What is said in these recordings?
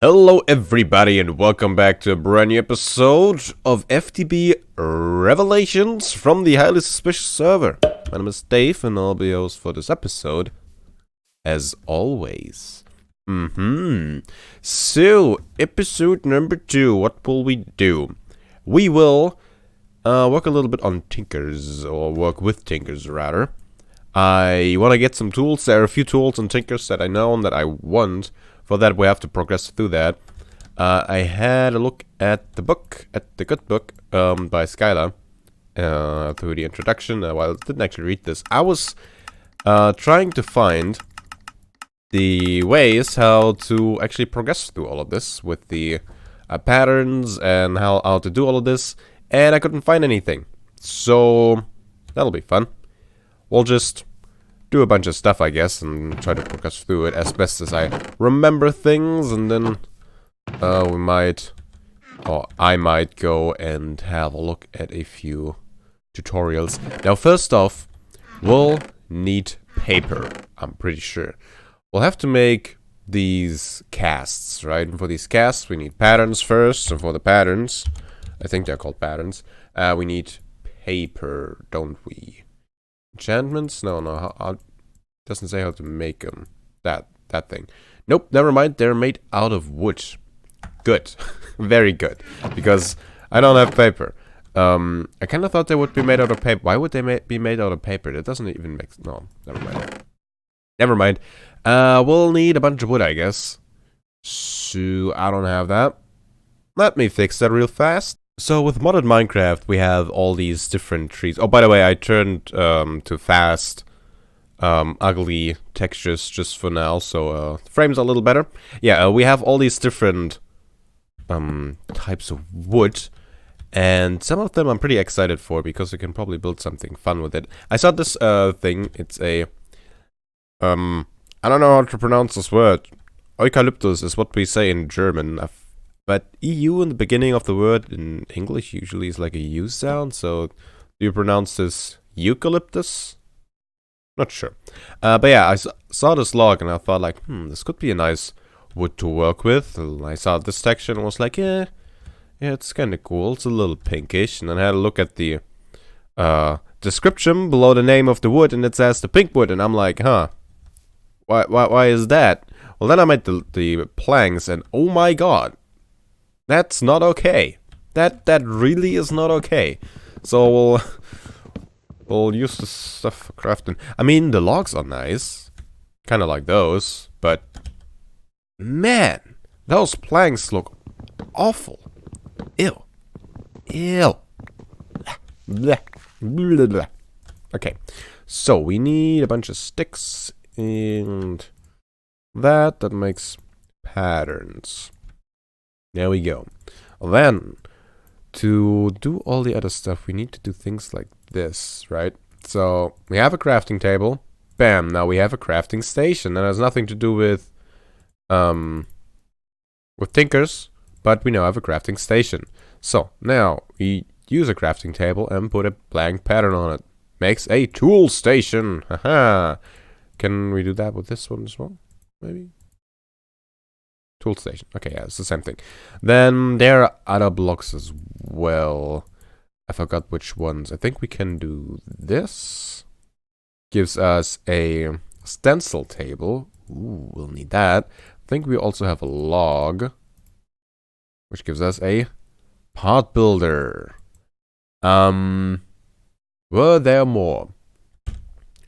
Hello everybody and welcome back to a brand new episode of FTB Revelations from the highly suspicious server. My name is Dave and I'll be your host for this episode, as always. So, episode number 2, what will we do? We will work a little bit on Tinkers, or work with Tinkers rather. I want to get some tools. There are a few tools on Tinkers that I know and that I want. For that, we have to progress through that. I had a look at the book, at the good book, by Skylar, through the introduction. Well, I didn't actually read this. I was trying to find the ways how to actually progress through all of this with the patterns and how to do all of this, and I couldn't find anything. So that'll be fun. We'll just do a bunch of stuff, I guess, and try to progress through it as best as I remember things, and then we might, or I might go and have a look at a few tutorials. Now, first off, we'll need paper, I'm pretty sure. We'll have to make these casts, right? And for these casts, we need patterns first, and for the patterns, I think they're called patterns, we need paper, don't we? Enchantments? No, doesn't say how to make them. That thing. Nope, never mind. They're made out of wood. Good. Very good. Because I don't have paper. I kind of thought they would be made out of paper. Why would they be made out of paper? That doesn't even make... No, never mind. Never mind. We'll need a bunch of wood, I guess. So, I don't have that. Let me fix that real fast. So with modded Minecraft, we have all these different trees. Oh, by the way, I turned to fast, ugly textures just for now, so the frames are a little better. Yeah, we have all these different types of wood, and some of them I'm pretty excited for because we can probably build something fun with it. I saw this thing. It's a I don't know how to pronounce this word. Eucalyptus is what we say in German. But EU in the beginning of the word in English usually is like a U sound, so do you pronounce this eucalyptus? Not sure. But yeah, I saw this log and I thought like, this could be a nice wood to work with. And I saw this texture and was like, yeah, it's kind of cool. It's a little pinkish. And then I had a look at the description below the name of the wood and it says the pink wood. And I'm like, why is that? Well, then I made the planks and oh my god. That's not okay. That really is not okay. So we'll use this stuff for crafting. I mean, the logs are nice, kind of like those, but man, those planks look awful. Ew, ew. Blah. Blah, blah. Okay, so we need a bunch of sticks and that makes patterns. There we go. Then, to do all the other stuff, we need to do things like this, right? So, we have a crafting table. Bam, now we have a crafting station. That has nothing to do with Tinkers, but we now have a crafting station. So, now, we use a crafting table and put a blank pattern on it. Makes a tool station. Haha. Can we do that with this one as well? Maybe? Tool station. Okay, yeah, it's the same thing. Then there are other blocks as well. I forgot which ones. I think we can do this. Gives us a stencil table. Ooh, we'll need that. I think we also have a log, which gives us a part builder. Were there more?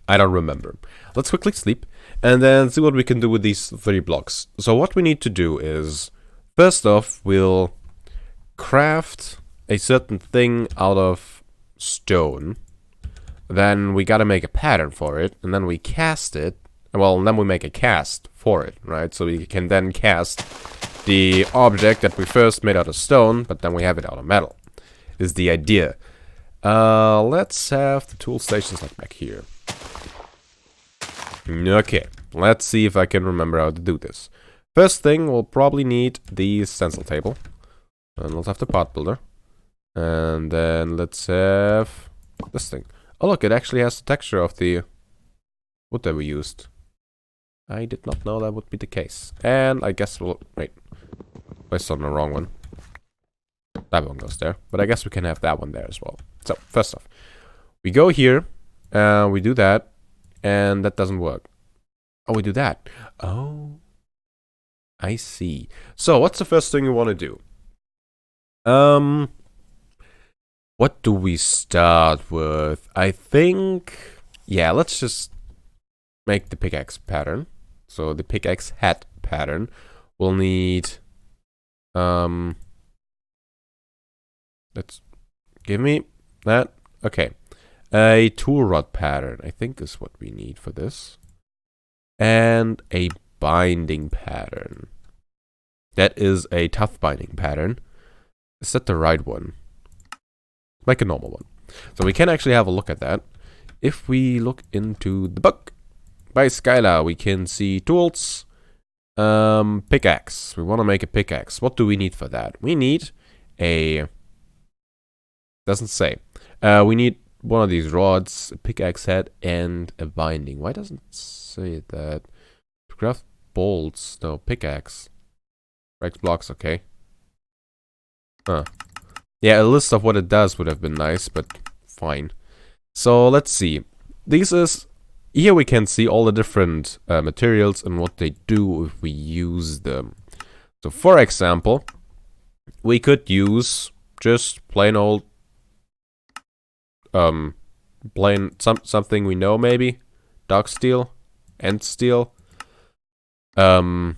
I don't remember. Let's quickly sleep and then see what we can do with these 3 blocks. So what we need to do is, first off, we'll craft a certain thing out of stone. Then we gotta make a pattern for it, and then we cast it. Well, and then we make a cast for it, right? So we can then cast the object that we first made out of stone, but then we have it out of metal, is the idea. Let's have the tool stations like back here. Okay, let's see if I can remember how to do this. First thing, we'll probably need the stencil table. And let's have the part builder. And then let's have this thing. Oh look, it actually has the texture of the wood that we used. I did not know that would be the case. And I guess we'll... Wait. Placed on the wrong one. That one goes there. But I guess we can have that one there as well. So, first off, we go here, we do that, and that doesn't work. Oh, we do that. Oh, I see. So, what's the first thing you want to do? What do we start with? I think, yeah, let's just make the pickaxe pattern. So, the pickaxe head pattern. We'll need, let's give me that. Okay. A tool rod pattern, I think is what we need for this. And a binding pattern. That is a tough binding pattern. Is that the right one? Like a normal one. So we can actually have a look at that. If we look into the book by Skylar, we can see tools, pickaxe. We want to make a pickaxe. What do we need for that? We need a... Doesn't say. We need one of these rods, a pickaxe head, and a binding. Why doesn't it say that? To craft bolts. No, pickaxe. Rex blocks, okay. Huh. Yeah, a list of what it does would have been nice, but fine. So let's see. Here we can see all the different materials and what they do if we use them. So for example, we could use just plain old something we know, maybe dog steel, end steel. Wood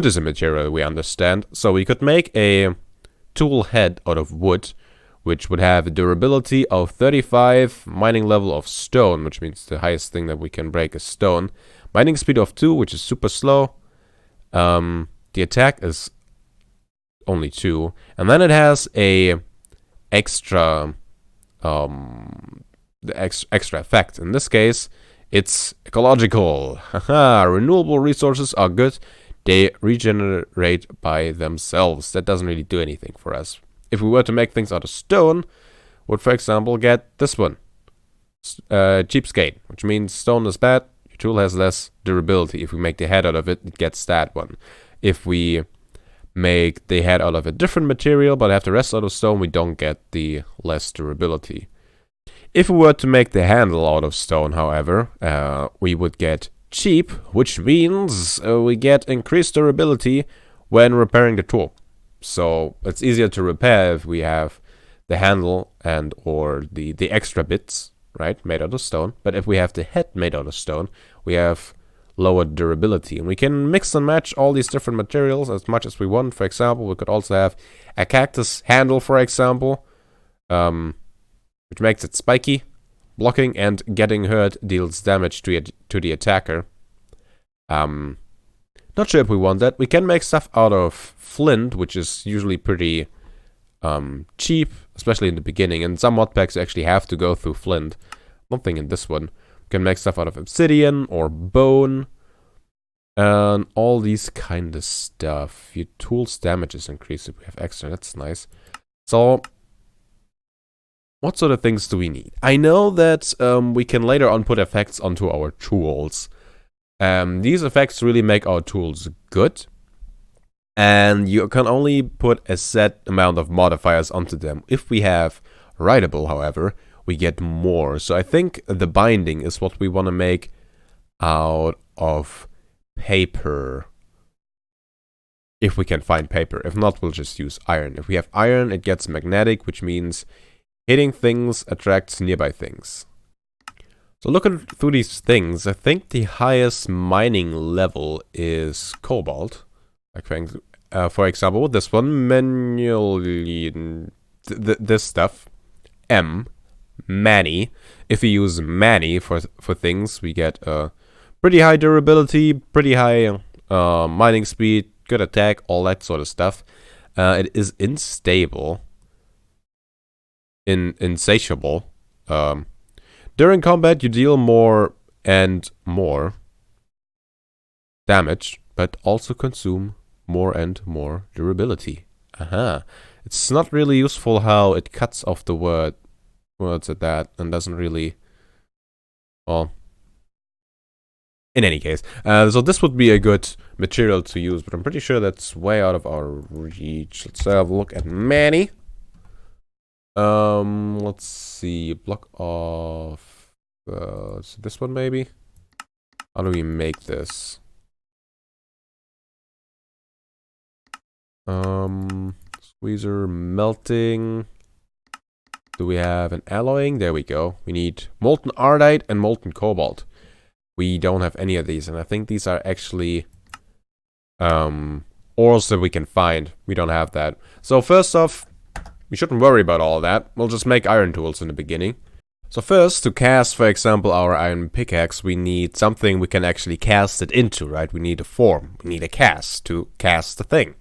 is a material we understand, so we could make a tool head out of wood, which would have a durability of 35, mining level of stone, which means the highest thing that we can break is stone, mining speed of 2, which is super slow, the attack is only 2, and then it has a extra extra effect. In this case, it's ecological. Haha, renewable resources are good. They regenerate by themselves. That doesn't really do anything for us. If we were to make things out of stone, would for example get this one. Cheapskate, which means stone is bad, your tool has less durability. If we make the head out of it, it gets that one. If we make the head out of a different material, but have the rest out of stone, we don't get the less durability. If we were to make the handle out of stone, however, we would get cheap, which means we get increased durability when repairing the tool. So it's easier to repair if we have the handle and or the extra bits, right, made out of stone. But if we have the head made out of stone, we have lower durability. And we can mix and match all these different materials as much as we want. For example, we could also have a cactus handle, for example, which makes it spiky. Blocking and getting hurt deals damage to the attacker. Not sure if we want that. We can make stuff out of flint, which is usually pretty cheap, especially in the beginning. And some mod packs actually have to go through flint. One thing in this one. We can make stuff out of obsidian or bone. And all these kind of stuff. Your tool's damage is increased if we have extra. That's nice. So, what sort of things do we need? I know that we can later on put effects onto our tools. These effects really make our tools good. And you can only put a set amount of modifiers onto them. If we have writable, however, we get more. So I think the binding is what we want to make out of paper. If we can find paper. If not, we'll just use iron. If we have iron, it gets magnetic, which means hitting things attracts nearby things. So looking through these things, I think the highest mining level is cobalt. Like for example, with this one, manually, this stuff, Manny. If we use Manny for things, we get pretty high durability, pretty high mining speed, good attack, all that sort of stuff. It is unstable. Insatiable. During combat, you deal more and more damage, but also consume more and more durability. Aha. It's not really useful how it cuts off the words at that and doesn't really... Well, In any case, so this would be a good material to use, but I'm pretty sure that's way out of our reach. Let's have a look at Manny. Let's see, block of so this one maybe. How do we make this? Squeezer, melting. Do we have an alloying? There we go. We need molten ardite and molten cobalt. We don't have any of these, and I think these are actually ores that we can find. We don't have that. So first off, we shouldn't worry about all that. We'll just make iron tools in the beginning. So first, to cast, for example, our iron pickaxe, we need something we can actually cast it into, right? We need a form. We need a cast to cast the thing.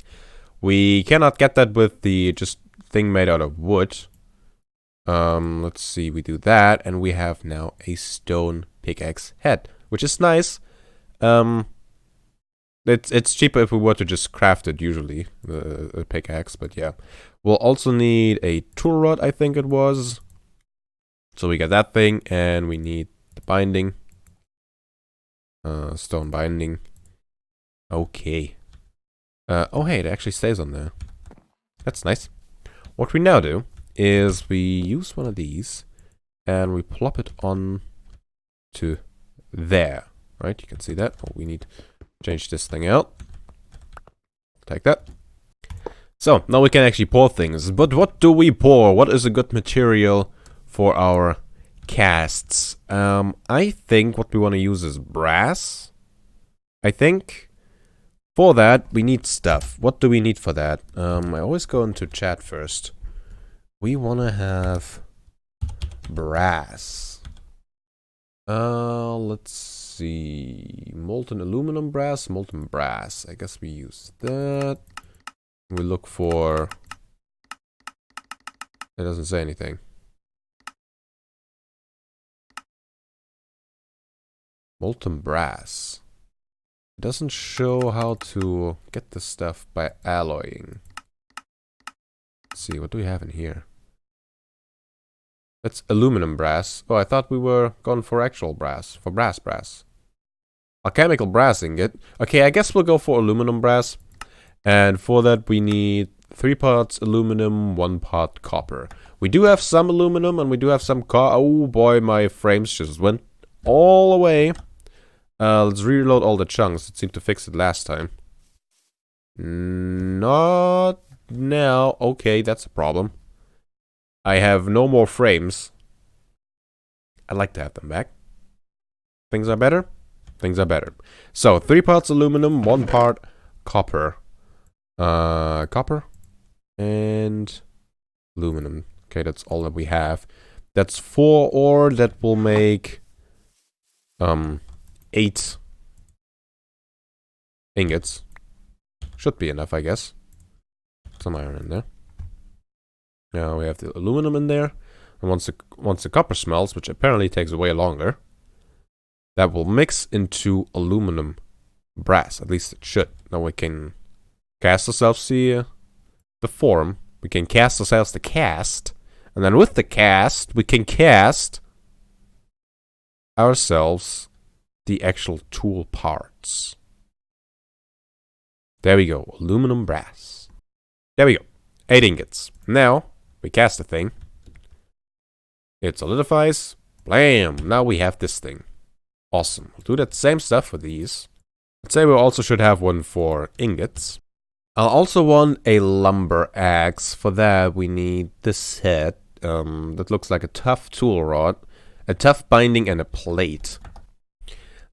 We cannot get that with the just thing made out of wood. Let's see, we do that, and we have now a stone pickaxe head, which is nice. It's cheaper if we were to just craft it usually, a pickaxe, but yeah. We'll also need a tool rod, I think it was. So we got that thing, and we need the binding. Stone binding. Okay. Oh hey, it actually stays on there. That's nice. What we now do is we use one of these, and we plop it on to there. Right, you can see that. Oh, we need to change this thing out. Take that. So, now we can actually pour things. But what do we pour? What is a good material for our casts? I think what we want to use is brass. I think for that we need stuff. What do we need for that? I always go into chat first. We want to have brass. Let's see. Molten aluminum brass, molten brass. I guess we use that. We look for... It doesn't say anything. Molten brass. It doesn't show how to get the stuff by alloying. Let's see, what do we have in here? That's aluminum brass. Oh, I thought we were going for actual brass. For brass. Alchemical brass ingot. Okay, I guess we'll go for aluminum brass. And for that we need 3 parts aluminum, 1 part copper. We do have some aluminum and we do have some oh boy, my frames just went all the way. Let's reload all the chunks. It seemed to fix it last time. Not now. Okay, that's a problem. I have no more frames. I'd like to have them back. Things are better? Things are better. So, 3 parts aluminum, 1 part copper. Copper and aluminum. Okay, that's all that we have. That's 4 ore. That will make 8 ingots. Should be enough, I guess. Some iron in there. Now we have the aluminum in there. And once the copper smelts, which apparently takes way longer, that will mix into aluminum brass. At least it should. Now we can cast ourselves the form. We can cast ourselves the cast. And then with the cast, we can cast ourselves the actual tool parts. There we go. Aluminum brass. There we go. 8 ingots. Now, we cast the thing. It solidifies. Blam! Now we have this thing. Awesome. We'll do that same stuff for these. Let's say we also should have one for ingots. I'll also want a lumber axe. For that, we need this set. That looks like a tough tool rod, a tough binding, and a plate.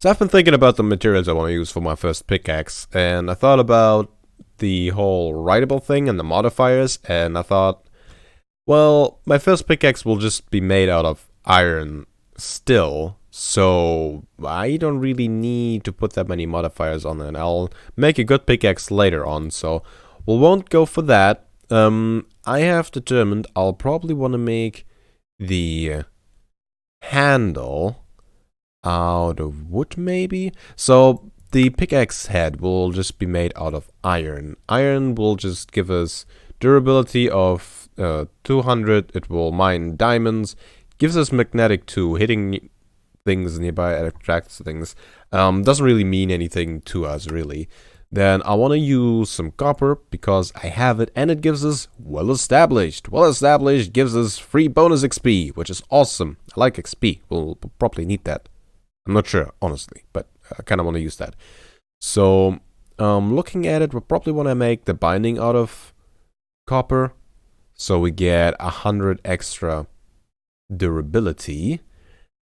So I've been thinking about the materials I want to use for my first pickaxe, and I thought about the whole writable thing and the modifiers, and I thought, well, my first pickaxe will just be made out of iron still, so I don't really need to put that many modifiers on it. I'll make a good pickaxe later on, so we won't go for that. I have determined I'll probably want to make the handle out of wood, maybe? So the pickaxe head will just be made out of iron. Iron will just give us durability of 200. It will mine diamonds. Gives us magnetic 2, hitting things nearby, it attracts things, doesn't really mean anything to us, really. Then I want to use some copper because I have it and it gives us well established. Well established gives us free bonus XP, which is awesome. I like XP. We'll probably need that. I'm not sure, honestly, but I kind of want to use that. So, looking at it, we'll probably want to make the binding out of copper. So we get 100 extra durability.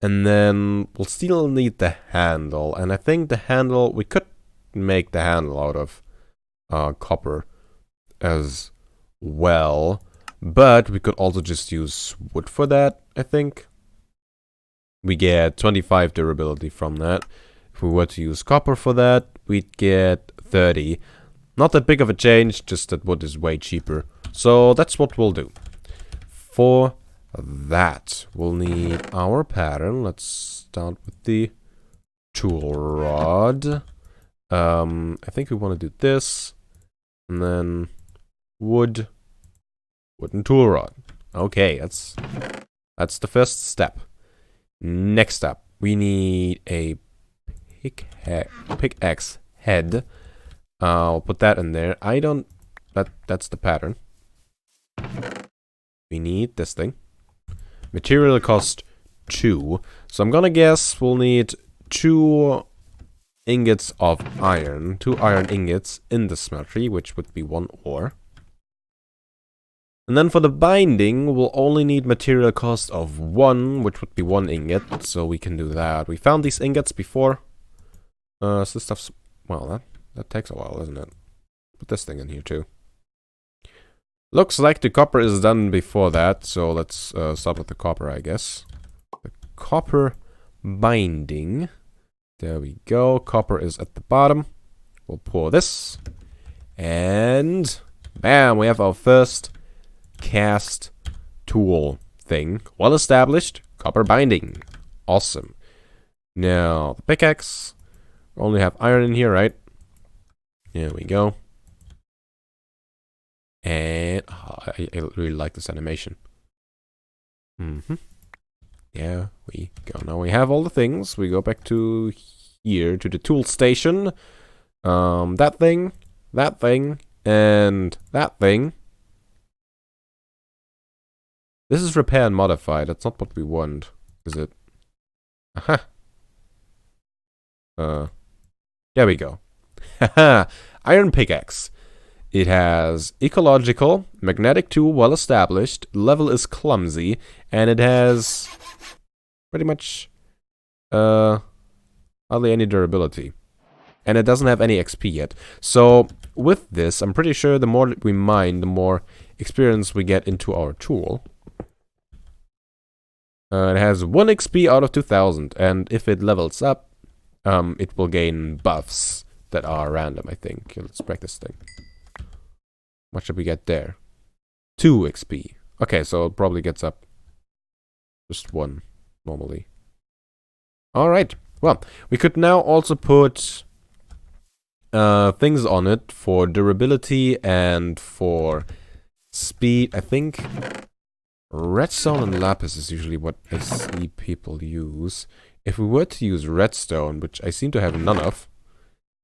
And then we'll still need the handle. And I think the handle, we could make the handle out of copper as well, but we could also just use wood for that. I think we get 25 durability from that. If we were to use copper for that, we'd get 30. Not that big of a change, just that wood is way cheaper. So that's what we'll do. For that, we'll need our pattern. Let's start with the tool rod. I think we want to do this, and then wooden tool rod. Okay, that's the first step. Next up, we need a pickaxe head. I'll put that in there. That's the pattern. We need this thing. Material cost 2, so I'm gonna guess we'll need 2 ingots of iron, 2 iron ingots in the smeltery, which would be 1 ore. And then for the binding, we'll only need material cost of 1, which would be 1 ingot, so we can do that. We found these ingots before. So this stuff's, well, that takes a while, doesn't it? Put this thing in here too. Looks like the copper is done before that, so let's start with the copper, I guess. The copper binding. There we go. Copper is at the bottom. We'll pour this. And bam, we have our first cast tool thing. Well established. Copper binding. Awesome. Now, the pickaxe. We only have iron in here, right? There we go. And I really like this animation. There we go. Now we have all the things. We go back to here, to the tool station. That thing, and that thing. This is repair and modify. That's not what we want, is it? Aha. There we go. Haha. Iron pickaxe. It has ecological, magnetic 2, well established, level is clumsy, and it has pretty much hardly any durability. And it doesn't have any XP yet. So with this, I'm pretty sure the more we mine, the more experience we get into our tool. It has 1 XP out of 2000, and if it levels up, it will gain buffs that are random, I think. Let's break this thing. What should we get there? 2 XP. Okay, so it probably gets up just 1 normally. Alright, well, we could now also put things on it for durability and for speed. I think redstone and lapis is usually what I see people use. If we were to use redstone, which I seem to have none of,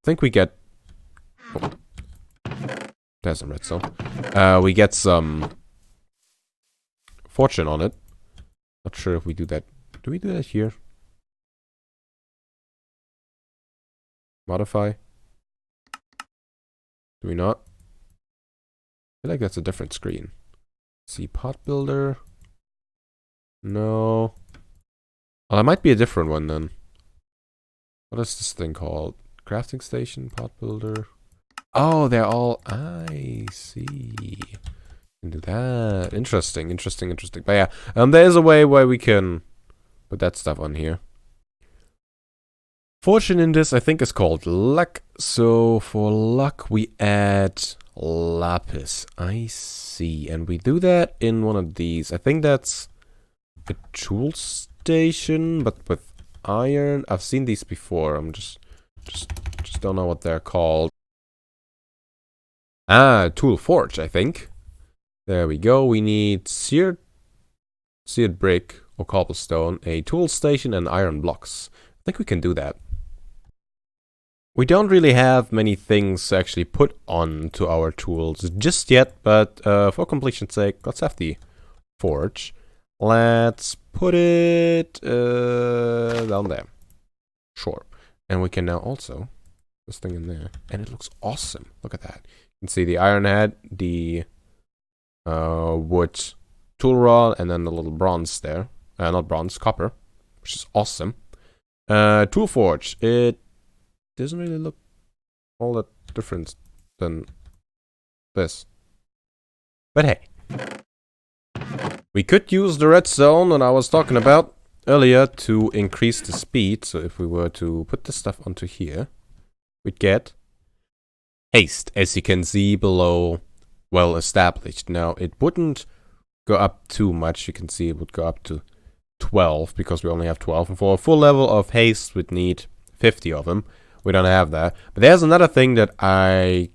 I think we get... Oh. There's some redstone. We get some fortune on it. Not sure if we do that. Do we do that here? Modify? Do we not? I feel like that's a different screen. See, pot builder. No. Oh, that might be a different one then. What is this thing called? Crafting station, pot builder. Oh, they're all... I see. Can do that. Interesting. But yeah, there is a way where we can put that stuff on here. Fortune in this, I think, is called luck. So for luck, we add lapis. I see. And we do that in one of these. I think that's a tool station, but with iron. I've seen these before. I'm just don't know what they're called. Ah, tool forge, I think. There we go. We need seared brick or cobblestone, a tool station, and iron blocks. I think we can do that. We don't really have many things to actually put on to our tools just yet, but for completion's sake, let's have the forge. Let's put it down there. Sure. And we can now also this thing in there, and it looks awesome. Look at that. You can see the iron head, the wood tool rod, and then the little bronze there. Not bronze, copper, which is awesome. Tool forge. It doesn't really look all that different than this. But hey. We could use the redstone that I was talking about earlier to increase the speed. So if we were to put this stuff onto here, we'd get haste, as you can see below, well established. Now, it wouldn't go up too much. You can see it would go up to 12 because we only have 12. And for a full level of haste, we'd need 50 of them. We don't have that. But there's another thing that I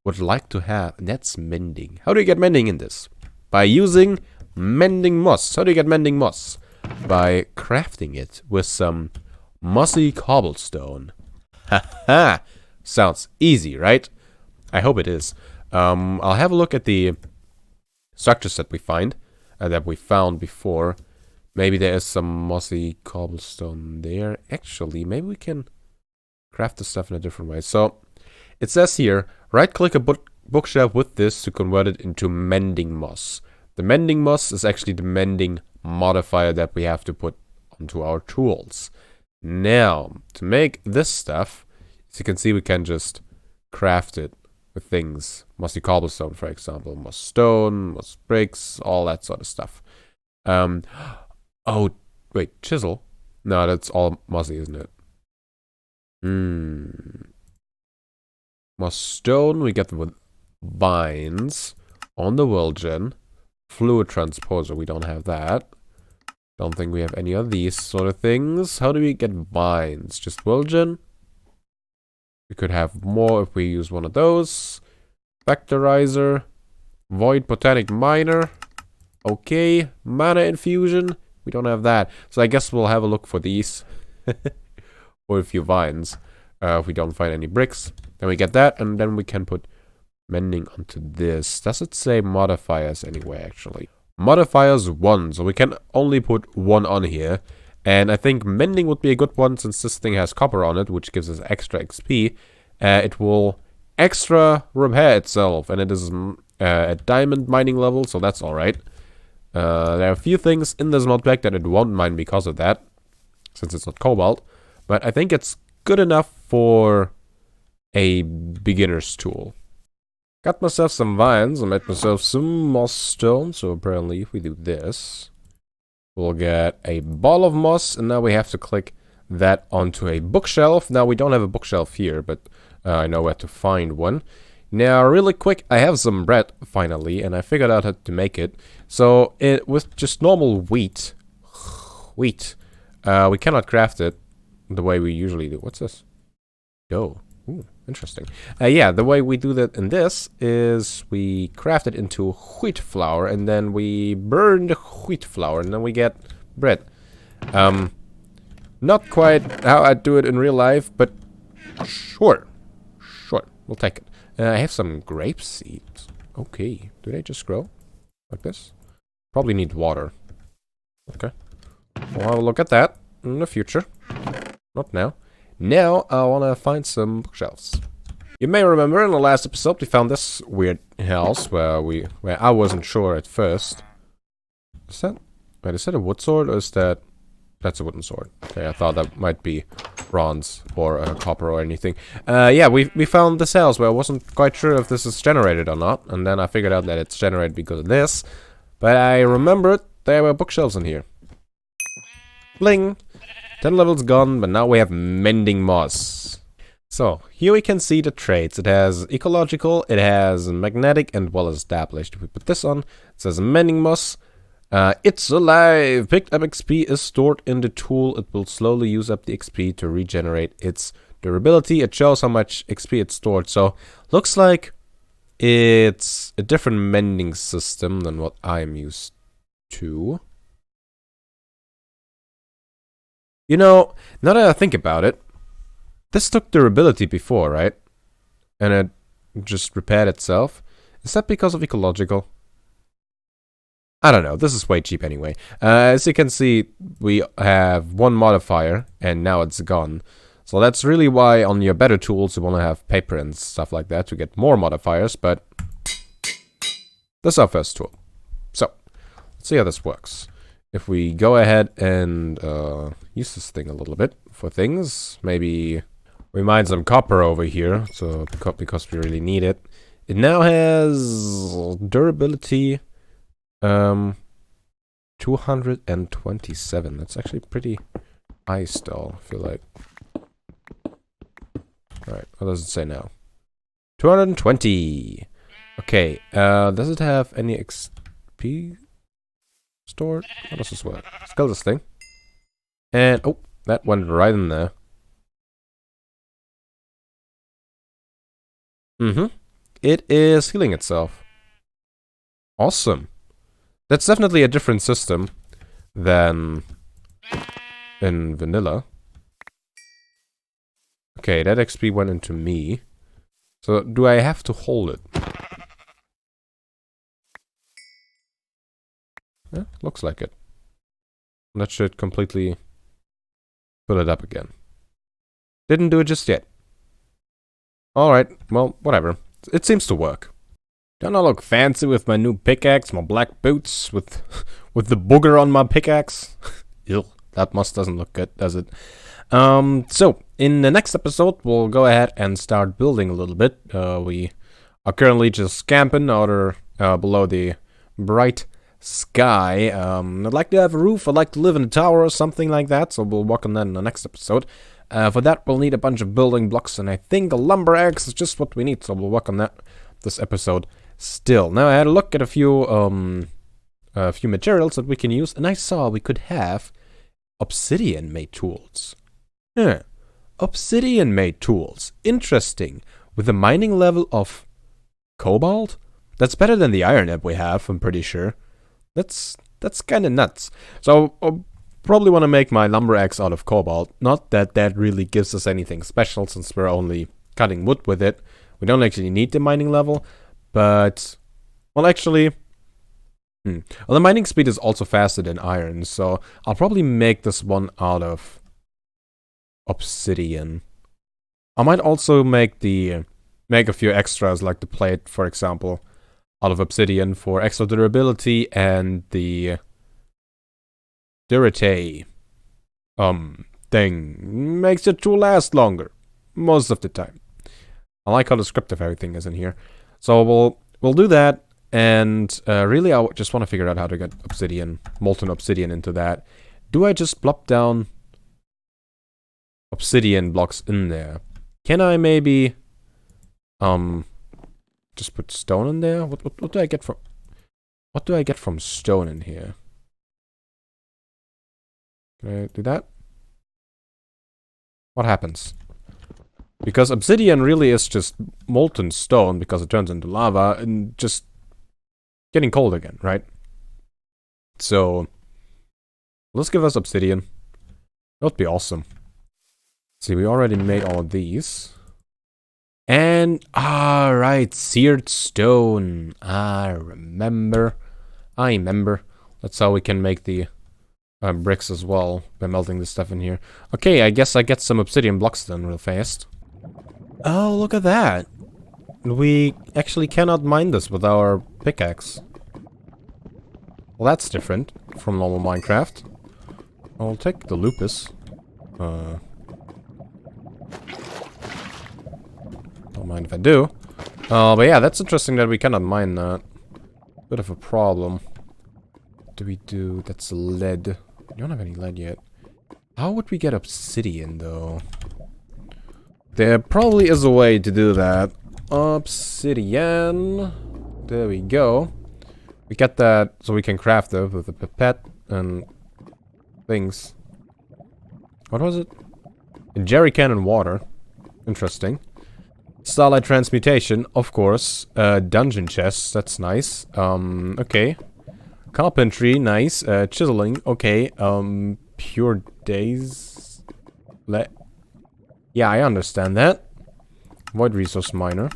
would like to have, and that's mending. How do you get mending in this? By using mending moss. How do you get mending moss? By crafting it with some mossy cobblestone. Haha! Sounds easy, right? I hope it is. I'll have a look at the structures that we find, that we found before. Maybe there is some mossy cobblestone there. Actually, maybe we can craft the stuff in a different way. So, it says here, right-click a bookshelf with this to convert it into mending moss. The mending moss is actually the mending modifier that we have to put onto our tools. Now, to make this stuff, as you can see, we can just craft it with things. Mossy cobblestone, for example. Moss stone, moss bricks, all that sort of stuff. Oh, wait, chisel? No, that's all mossy, isn't it? Moss stone, we get with vines on the Wilgen. Fluid transporter, we don't have that. Don't think we have any of these sort of things. How do we get vines? Just Wilgen? We could have more if we use one of those. Vectorizer. Void Botanic Miner. Okay. Mana Infusion. We don't have that. So I guess we'll have a look for these. Or a few vines. If we don't find any bricks. Then we get that. And then we can put mending onto this. Does it say modifiers anyway, actually? Modifiers 1. So we can only put 1 on here. And I think mending would be a good one since this thing has copper on it, which gives us extra XP. It will extra repair itself, and it is at diamond mining level, so that's alright. There are a few things in this mod pack that it won't mine because of that, since it's not cobalt. But I think it's good enough for a beginner's tool. Got myself some vines, I made myself some moss stone, so apparently if we do this, we'll get a ball of moss, and now we have to click that onto a bookshelf. Now, we don't have a bookshelf here, but I know where to find one. Now, really quick, I have some bread, finally, and I figured out how to make it. So, with just normal wheat, we cannot craft it the way we usually do. What's this? Dough. Ooh, interesting. Yeah, the way we do that in this is we craft it into wheat flour, and then we burn the wheat flour, and then we get bread. Not quite how I do it in real life, but sure, we'll take it. I have some grape seeds. Okay, do they just grow like this? Probably need water. Okay, we'll have a look at that in the future. Not now. Now, I want to find some bookshelves. You may remember in the last episode we found this weird house where I wasn't sure at first. Is that a wood sword or is that... That's a wooden sword. Okay, I thought that might be bronze or copper or anything. Yeah, we found this house where I wasn't quite sure if this is generated or not. And then I figured out that it's generated because of this. But I remembered there were bookshelves in here. Bling! 10 levels gone, but now we have mending moss. So, here we can see the traits. It has ecological, it has magnetic, and well established. If we put this on, it says mending moss. It's alive! Picked up XP is stored in the tool. It will slowly use up the XP to regenerate its durability. It shows how much XP it's stored. So, looks like it's a different mending system than what I'm used to. You know, now that I think about it, this took durability before, right? And it just repaired itself. Is that because of ecological? I don't know. This is way cheap anyway. As you can see, we have one modifier, and now it's gone. So that's really why on your better tools you want to have paper and stuff like that to get more modifiers, but this is our first tool. So, let's see how this works. If we go ahead and use this thing a little bit for things, maybe we mine some copper over here, so because we really need it. It now has durability 227. That's actually pretty high still, I feel like. Alright, what does it say now? 220! Okay, does it have any XP stored? How does this work? Let's kill this thing. And, oh, that went right in there. It is healing itself. Awesome. That's definitely a different system than in vanilla. Okay, that XP went into me. So, do I have to hold it? Yeah, looks like it. That should completely fill it up again. Didn't do it just yet. Alright, well, whatever. It seems to work. Don't I look fancy with my new pickaxe, my black boots, with the booger on my pickaxe? Ew, that doesn't look good, does it? So, in the next episode, we'll go ahead and start building a little bit. We are currently just camping out below the bright sky. I'd like to have a roof, I'd like to live in a tower or something like that, so we'll work on that in the next episode. For that, we'll need a bunch of building blocks, and I think a lumber axe is just what we need, so we'll work on that this episode still. Now, I had a look at a few materials that we can use, and I saw we could have obsidian-made tools. Yeah, obsidian-made tools. Interesting. With a mining level of cobalt? That's better than the iron that we have, I'm pretty sure. That's kind of nuts. So, I'll probably want to make my lumber axe out of cobalt. Not that that really gives us anything special, since we're only cutting wood with it. We don't actually need the mining level, but, well, actually, well, the mining speed is also faster than iron, so I'll probably make this one out of obsidian. I might also make a few extras, like the plate, for example, out of obsidian for extra durability, and the durite thing makes it to last longer most of the time. I like how descriptive everything is in here. So we'll do that, and really I just want to figure out how to get obsidian, molten obsidian into that. Do I just plop down obsidian blocks in there? Can I maybe just put stone in there? What do I get from stone in here? Can I do that? What happens? Because obsidian really is just molten stone because it turns into lava and just getting cold again, right? So, let's give us obsidian. That would be awesome. See, we already made all of these. And, right, seared stone. I remember. That's how we can make the bricks as well, by melting this stuff in here. Okay, I guess I get some obsidian blocks then real fast. Oh, look at that. We actually cannot mine this with our pickaxe. Well, that's different from normal Minecraft. I'll take the lupus. Don't mind if I do. But yeah, that's interesting that we cannot mine that. Bit of a problem. What do we do? That's lead. We don't have any lead yet. How would we get obsidian, though? There probably is a way to do that. Obsidian. There we go. We get that so we can craft it with a pipette and things. What was it? A jerry can and water. Interesting. Starlight transmutation, of course. Dungeon chests, that's nice. Okay. Carpentry, nice. Chiseling, okay. pure days. Yeah, I understand that. Void resource miner.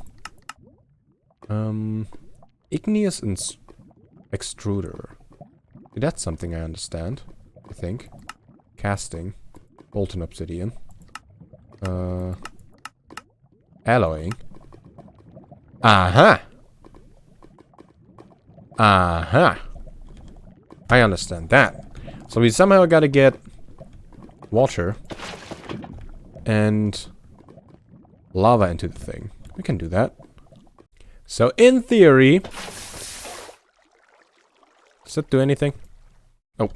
Igneous extruder. That's something I understand, I think. Casting. Molten obsidian. Alloying. Aha! Aha! I understand that. So we somehow gotta get water and lava into the thing. We can do that. So in theory... Does that do anything? Oh.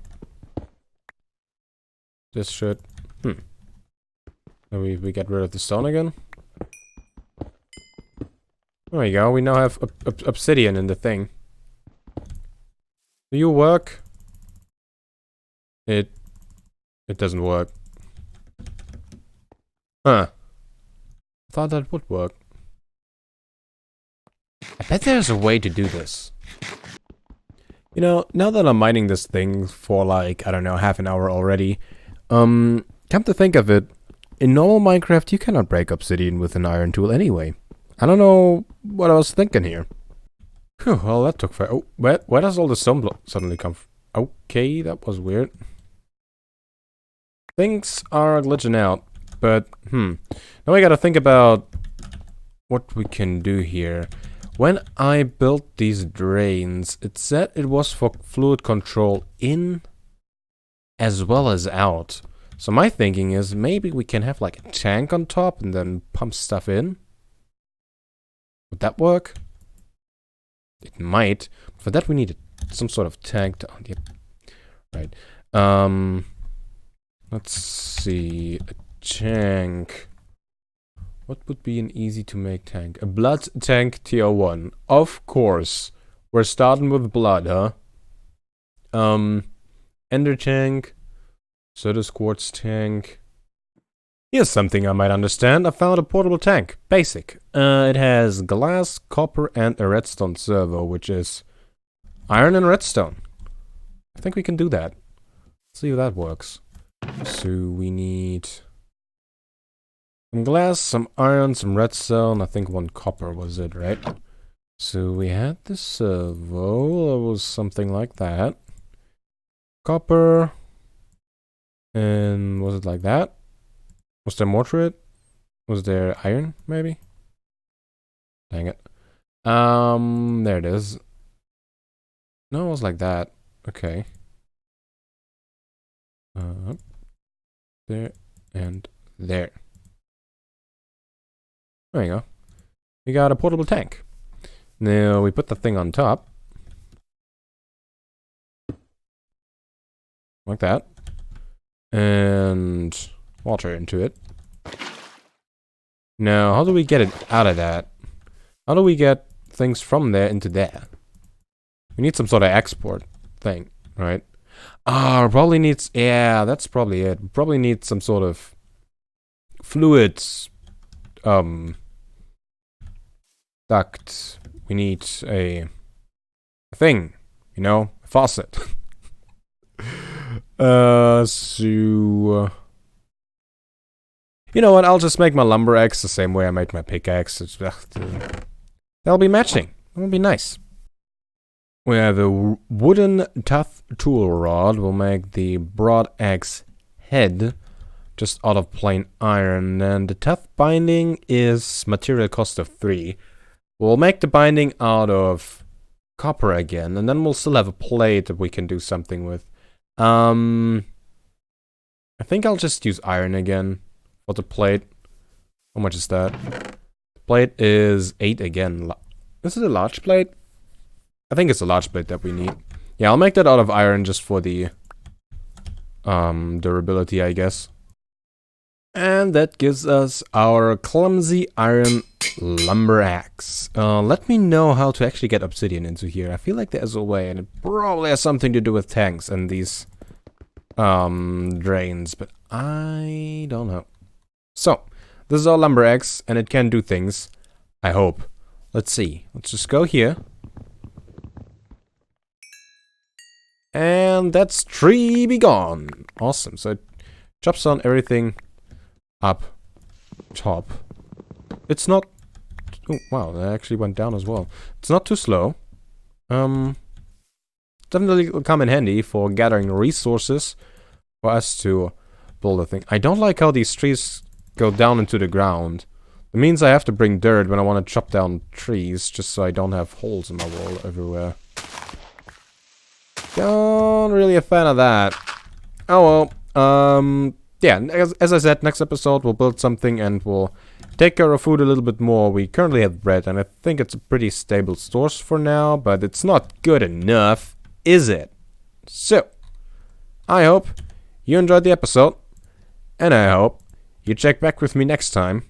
This should... So we get rid of the stone again. There we go. We now have obsidian in the thing. Do you work? It doesn't work. Huh. I thought that would work. I bet there's a way to do this. You know, now that I'm mining this thing for like, I don't know, half an hour already, come to think of it, in normal Minecraft you cannot break obsidian with an iron tool anyway. I don't know what I was thinking here. Whew, well that took forever. Oh, where does all the stone block suddenly come from? Okay, that was weird. Things are glitching out, but now we gotta think about what we can do here. When I built these drains, it said it was for fluid control in as well as out. So my thinking is maybe we can have like a tank on top and then pump stuff in. Would that work? It might. For that we need some sort of tank to... Right. Let's see. A tank. What would be an easy to make tank? A blood tank tier 1. Of course. We're starting with blood, huh? Ender tank. Soda quartz tank. Here's something I might understand. I found a portable tank. Basic. It has glass, copper, and a redstone servo, which is iron and redstone. I think we can do that. Let's see if that works. So we need some glass, some iron, some redstone. I think 1 copper was it, right? So we had the servo. It was something like that. Copper. And was it like that? Was there more to it? Was there iron, maybe? Dang it. There it is. No, it was like that. Okay. There and there. There you go. We got a portable tank. Now we put the thing on top. Like that. And water into it. Now, how do we get it out of that? How do we get things from there into there? We need some sort of export thing, right? Probably needs... Yeah, that's probably it. We probably need some sort of fluids duct. We need a thing, you know, a faucet. So you know what? I'll just make my lumber axe the same way I made my pickaxe. That'll be matching. That'll be nice. We have a wooden tough tool rod. We'll make the broad axe head just out of plain iron, and the tough binding is material cost of 3. We'll make the binding out of copper again, and then we'll still have a plate that we can do something with. I think I'll just use iron again for the plate. How much is that? The plate is 8 again. Is it a large plate? I think it's a large plate that we need. Yeah, I'll make that out of iron just for the durability, I guess. And that gives us our clumsy iron lumber axe. Let me know how to actually get obsidian into here. I feel like there's a way, and it probably has something to do with tanks and these drains, but I don't know. So, this is our lumber axe, and it can do things. I hope. Let's see. Let's just go here. And that's tree be gone. Awesome. So it chops on everything up top. It's not... Oh, wow, that actually went down as well. It's not too slow. Definitely will come in handy for gathering resources for us to build a thing. I don't like how these trees go down into the ground. It means I have to bring dirt when I want to chop down trees, just so I don't have holes in my wall everywhere. Not really a fan of that. Oh well. Yeah, as I said, next episode we'll build something and we'll take care of food a little bit more. We currently have bread, and I think it's a pretty stable source for now, but it's not good enough, is it? So, I hope you enjoyed the episode, and I hope you check back with me next time.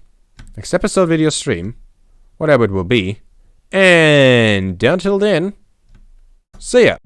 Next episode video stream, whatever it will be. And until then, see ya!